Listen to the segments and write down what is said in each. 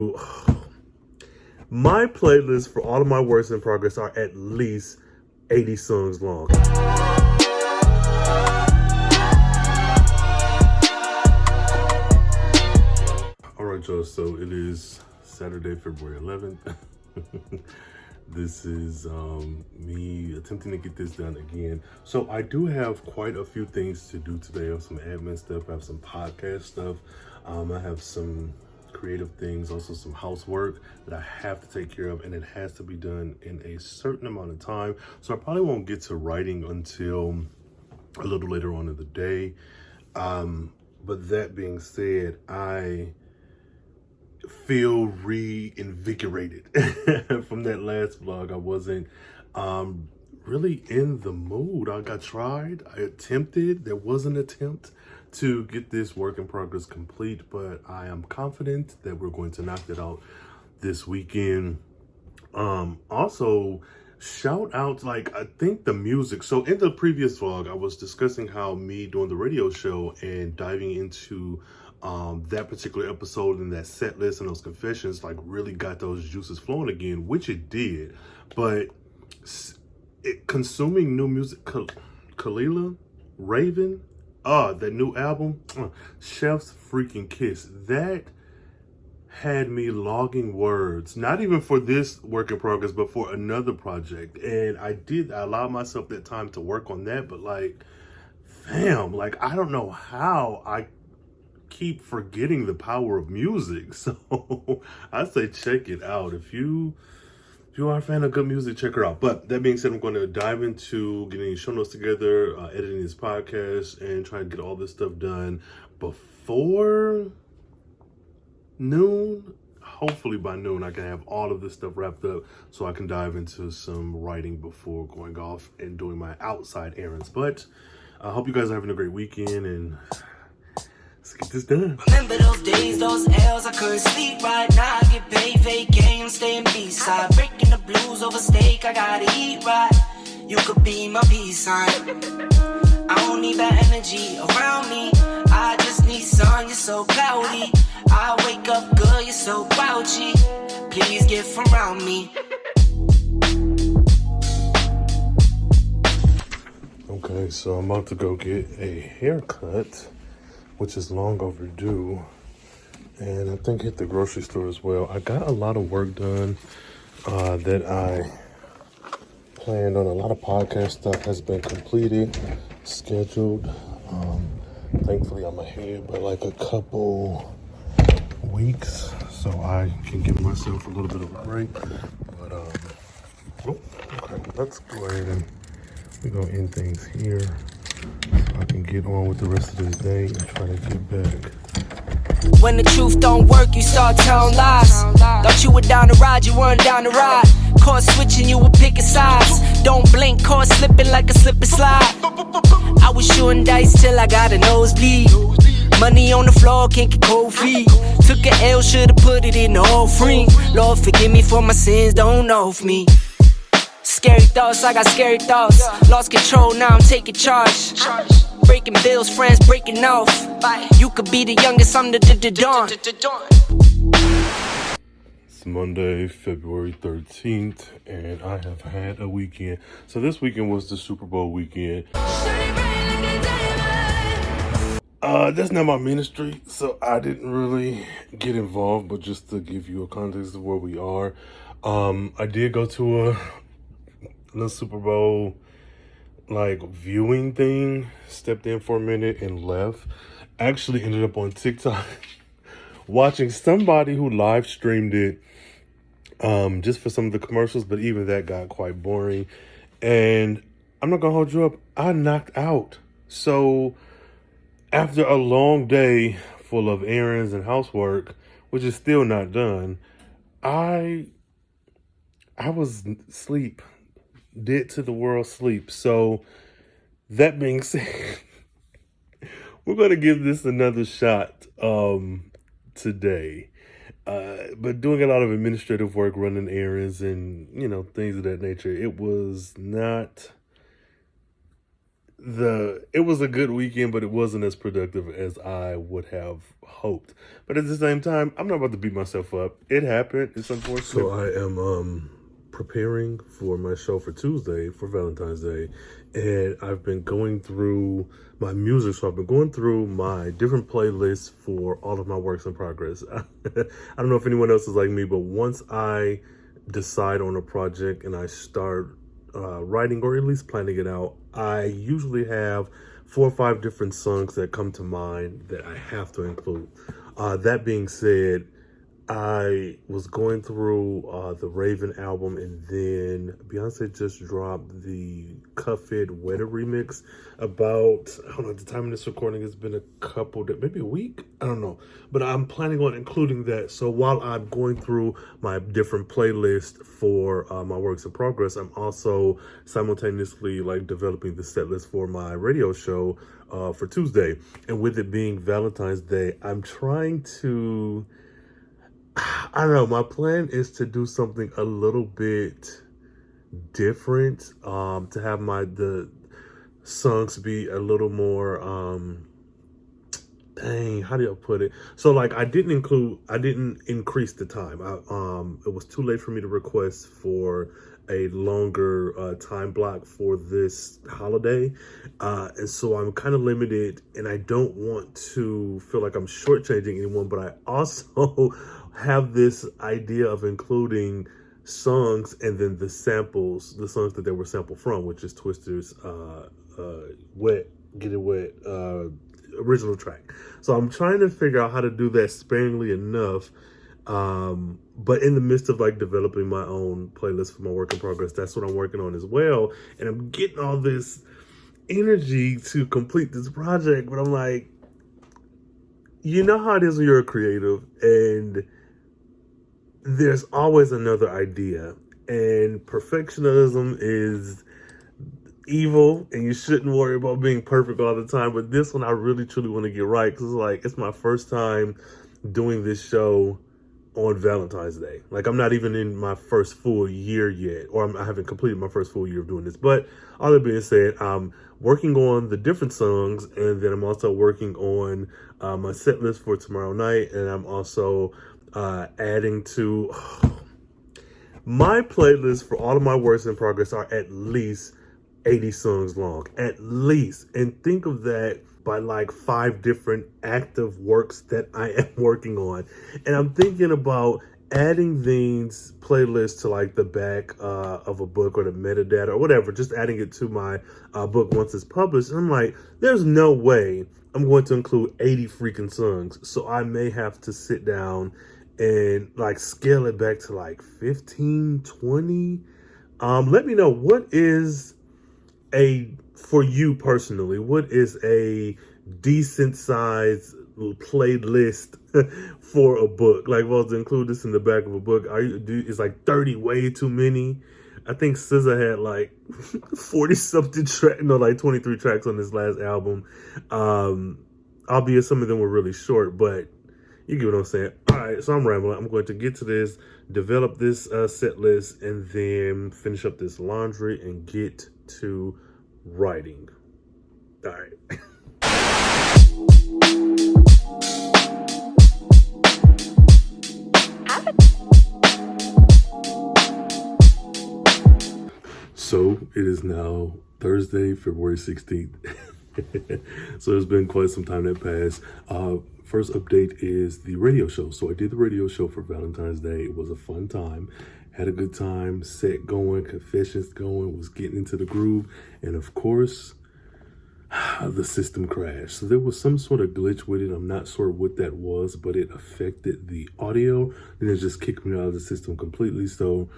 My playlist for all of my works in progress are at least 80 songs long. All right, y'all, so it is Saturday, February 11th. This is me attempting to get this done again. So I do have quite a few things to do today. I have some admin stuff, I have some podcast stuff, I have some creative things, also some housework that I have to take care of, and it has to be done in a certain amount of time. So I probably won't get to writing until a little later on in the day. But that being said, I feel reinvigorated from that last vlog. I wasn't really in the mood. I attempted, there was an attempt to get this work in progress complete, but I am confident that we're going to knock it out this weekend. Also, shout out, like, I think the music. So in the previous vlog, I was discussing how me doing the radio show and diving into that particular episode and that set list and those confessions, like, really got those juices flowing again, which it did. But consuming new music, 𝘾𝙤𝙢𝙖𝙣, Raven, that new album, Chef's freaking Kiss, that had me logging words, not even for this work in progress, but for another project. And I allowed myself that time to work on that, but like, fam, like, I don't know how I keep forgetting the power of music. So I say check it out. If you are a fan of good music, check her out. But that being said, I'm going to dive into getting show notes together, editing this podcast, and trying to get all this stuff done before noon. Hopefully by noon I can have all of this stuff wrapped up so I can dive into some writing before going off and doing my outside errands. But I hope you guys are having a great weekend, and let's get this done. Remember those days, those L's, I couldn't sleep right now. I get paid, vacay, I'm staying B-side. Breaking the blues over steak, I gotta eat right. You could be my peace sign. I don't need that energy around me. I just need sun, you're so cloudy. I wake up good, you're so grouchy. Please get from around me. Okay, so I'm about to go get a haircut, which is long overdue, and I think hit the grocery store as well. I got a lot of work done that I planned on. A lot of podcast stuff has been completed, scheduled. Thankfully I'm ahead by like a couple weeks, so I can give myself a little bit of a break. But okay, let's go ahead and we're gonna end things here so I can get on with the rest of this day and try to get back. When the truth don't work, you start telling lies. Thought you were down to ride, you weren't down to ride. Caught switching, you were picking sides. Don't blink, caught slipping like a slip and slide. I was shooting dice till I got a nosebleed. Money on the floor, can't get cold feet. Took a L, should've put it in the offering. Lord, forgive me for my sins, don't know of me. Scary thoughts, I got scary thoughts. Lost control, now I'm taking charge. Breaking bills, friends breaking off. You could be the youngest, I'm the dawn. It's Monday, February 13th, and I have had a weekend. So this weekend was the Super Bowl weekend. That's not my ministry, so I didn't really get involved, but just to give you a context of where we are, I did go to a little Super Bowl like viewing thing, stepped in for a minute and left. Actually ended up on TikTok watching somebody who live streamed it just for some of the commercials, but even that got quite boring. And I'm not gonna hold you up, I knocked out. So after a long day full of errands and housework, which is still not done, I was asleep, dead to the world sleep. So that being said, we're going to give this another shot today. But doing a lot of administrative work, running errands and, things of that nature, it was not it was a good weekend, but it wasn't as productive as I would have hoped. But at the same time, I'm not about to beat myself up. It happened. It's unfortunate. So I am preparing for my show for Tuesday, for Valentine's Day, and I've been going through my music. So I've been going through my different playlists for all of my works in progress. I don't know if anyone else is like me, but once I decide on a project and I start writing, or at least planning it out, I usually have 4 or 5 different songs that come to mind that I have to include. That being said, I was going through the Raven album, and then Beyonce just dropped the 𝘾𝙤𝙡𝙚 remix about, I don't know, at the time of this recording, it's been a couple, maybe a week, I don't know. But I'm planning on including that. So while I'm going through my different playlists for my works in progress, I'm also simultaneously like developing the set list for my radio show for Tuesday. And with it being Valentine's Day, I'm trying to, I don't know, my plan is to do something a little bit different, to have the songs be a little more, how do I put it? So like I didn't increase the time. It was too late for me to request for a longer time block for this holiday. And so I'm kind of limited, and I don't want to feel like I'm shortchanging anyone, but I also have this idea of including songs and then the samples, the songs that they were sampled from, which is Twister's Wet, Get It Wet original track. So I'm trying to figure out how to do that sparingly enough. But in the midst of like developing my own playlist for my work in progress, that's what I'm working on as well. And I'm getting all this energy to complete this project, but I'm like, you know how it is when you're a creative, and there's always another idea, and perfectionism is evil, and you shouldn't worry about being perfect all the time. But this one I really truly want to get right, because it's my first time doing this show on Valentine's Day. Like, I'm not even in my first full year yet, or I haven't completed my first full year of doing this. But all that being said, I'm working on the different songs, and then I'm also working on my set list for tomorrow night, and I'm also adding to my playlist for all of my works in progress are at least 80 songs long, at least. And think of that by like 5 different active works that I am working on. And I'm thinking about adding these playlists to like the back of a book, or the metadata or whatever, just adding it to my book once it's published. And I'm like, there's no way I'm going to include 80 freaking songs. So I may have to sit down and like scale it back to like 15, 20. Let me know, what is for you personally, what is a decent size playlist for a book? Like, well, to include this in the back of a book, is like 30 way too many? I think SZA had like 40 something tracks, no, like 23 tracks on his last album. Albeit some of them were really short, but you get what I'm saying. All right, so I'm rambling. I'm going to get to this, develop this set list, and then finish up this laundry and get to writing. All right. So it is now Thursday, February 16th. So it's been quite some time that passed. First update is the radio show. So I did the radio show for Valentine's Day. It was a fun time. Had a good time, set going, confessions going, was getting into the groove. And of course, the system crashed. So there was some sort of glitch with it. I'm not sure what that was, but it affected the audio. And it just kicked me out of the system completely. So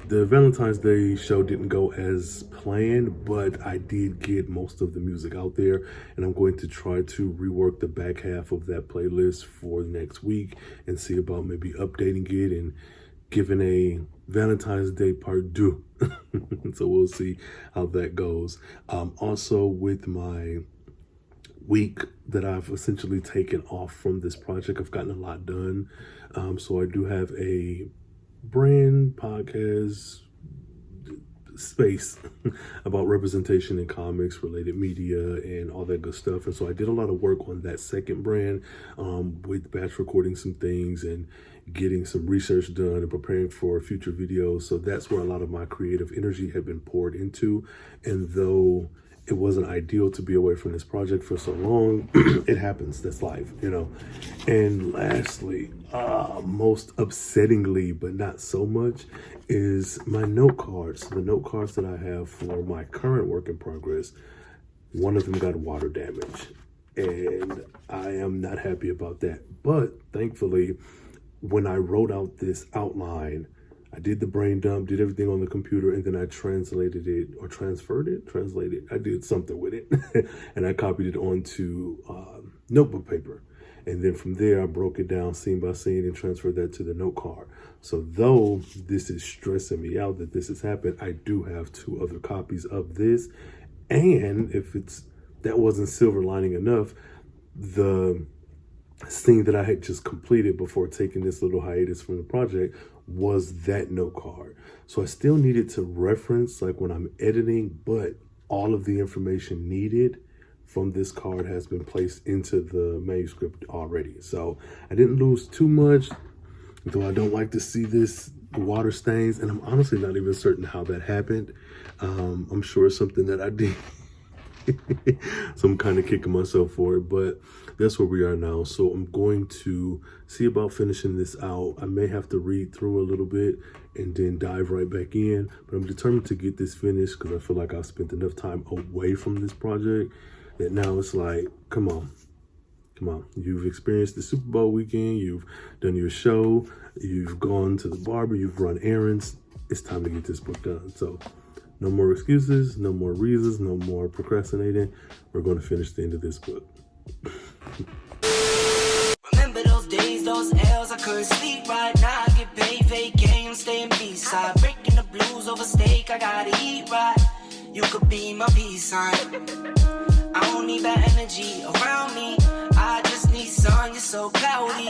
the Valentine's Day show didn't go as planned, but I did get most of the music out there, and I'm going to try to rework the back half of that playlist for next week and see about maybe updating it and giving a Valentine's Day part 2. So we'll see how that goes. Also, with my week that I've essentially taken off from this project, I've gotten a lot done. So I do have a brand podcast space about representation in comics, related media, and all that good stuff. And so I did a lot of work on that second brand, with batch recording some things and getting some research done and preparing for future videos. So that's where a lot of my creative energy had been poured into. And though it wasn't ideal to be away from this project for so long, it happens. That's life, you know. And lastly, most upsettingly, but not so much, is my note cards. The note cards that I have for my current work in progress, one of them got water damage, and I am not happy about that. But thankfully, when I wrote out this outline, I did the brain dump, did everything on the computer, and then I translated it, or translated. I did something with it, and I copied it onto notebook paper. And then from there, I broke it down scene by scene and transferred that to the note card. So though this is stressing me out that this has happened, I do have 2 other copies of this. And if that wasn't silver lining enough, the scene that I had just completed before taking this little hiatus from the project was that note card. So I still needed to reference, like when I'm editing, but all of the information needed from this card has been placed into the manuscript already. So I didn't lose too much, though I don't like to see this water stains, and I'm honestly not even certain how that happened. I'm sure it's something that I did. So I'm kind of kicking myself for it, but that's where we are now. So I'm going to see about finishing this out. I may have to read through a little bit and then dive right back in, but I'm determined to get this finished because I feel like I've spent enough time away from this project that now it's like, come on. You've experienced the Super Bowl weekend, you've done your show, you've gone to the barber, you've run errands. It's time to get this book done. So no more excuses, no more reasons, no more procrastinating. We're going to finish the end of this book. Remember those days, those L's, I couldn't sleep right now. I get paid, vacay, I'm staying B-side. Breaking the blues over steak, I gotta eat right. You could be my peace sign. I don't need that energy around me. I just need sun, you're so cloudy.